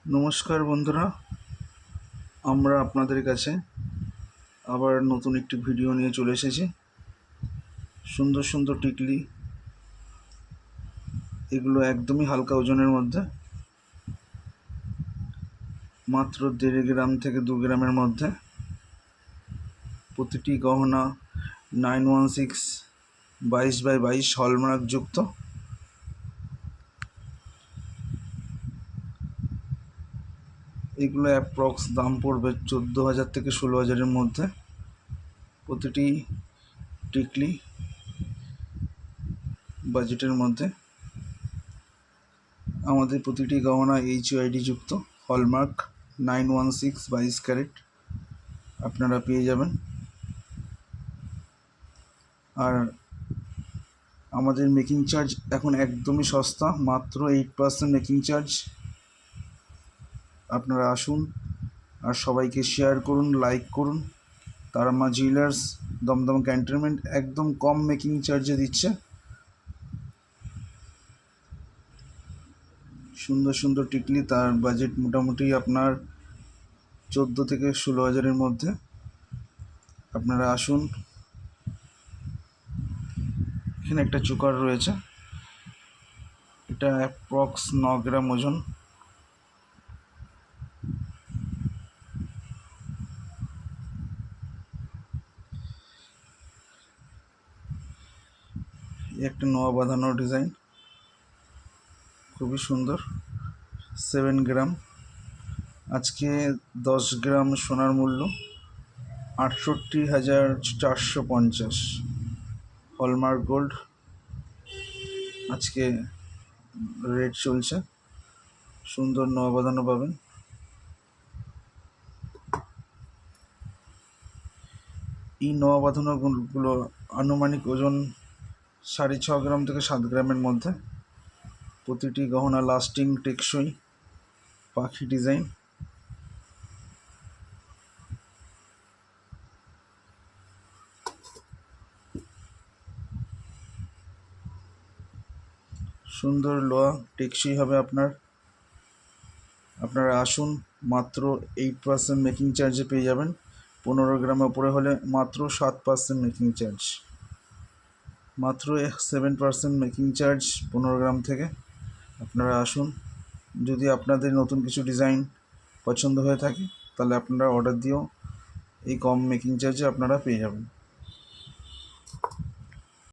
নমস্কার বন্ধুরা, আমরা আপনাদের কাছে আবার নতুন একটি ভিডিও নিয়ে চলে এসেছি। সুন্দর সুন্দর টিকলি, এগুলো একদমই হালকা ওজনের মধ্যে, মাত্র 1.5 গ্রাম থেকে 2 গ্রামের মধ্যে। প্রতিটি গহনা 916 22x22 হলমার্ক যুক্ত। এগুলো অ্যাপ্রক্স দাম পড়বে 14,000 থেকে 16,000-এর মধ্যে। প্রতিটি টিকলি বাজেটের মধ্যে। আমাদের প্রতিটি গহনা HUID যুক্ত, হলমার্ক 916 22 ক্যারেট আপনারা পেয়ে যাবেন। আর আমাদের মেকিং চার্জ এখন একদমই সস্তা, মাত্র 8% মেকিং চার্জ। আপনারা আসুন আর সবাইকে শেয়ার করুন, লাইক করুন। তারামা জুয়েলার্স, দমদম ক্যান্টনমেন্ট একদম কম মেকিং চার্জে দিচ্ছে। সুন্দর সুন্দর টিকলি, তার বাজেট মোটামুটি আপনার 14 থেকে 16,000-এর মধ্যে। আপনারা আসুন। এখানে একটা চোকার রয়েছে, এটা অ্যাপ্রক্স 9 গ্রাম ওজন। একটা নোয়া বাঁধানো ডিজাইন, খুবই সুন্দর। 7 গ্রাম। আজকে 10 গ্রাম সোনার মূল্য 68,450। হলমার্ক গোল্ড আজকে রেট চলছে। সুন্দর নোয়া বাঁধানো পাবেন। এই নোয়া বাঁধানোগুলো আনুমানিক ওজন 6.5 গ্রাম থেকে 7 গ্রামের মধ্যে। প্রতিটি গহনা লাস্টিং, টেকসই, পাখি ডিজাইন। সুন্দর লোহা, টেকসই হবে আপনারা আসুন। মাত্র 8% মেকিং চার্জে পেয়ে যাবেন। 15 গ্রামের উপরে হলে মাত্র 7% মেকিং চার্জ। মাত্র 7% মেকিং চার্জ 15 গ্রাম থেকে। আপনারা আসুন। যদি আপনাদের নতুন কিছু ডিজাইন পছন্দ হয়ে থাকে তাহলে আপনারা অর্ডার দিয়েও এই কম মেকিং চার্জে আপনারা পেয়ে যাবেন।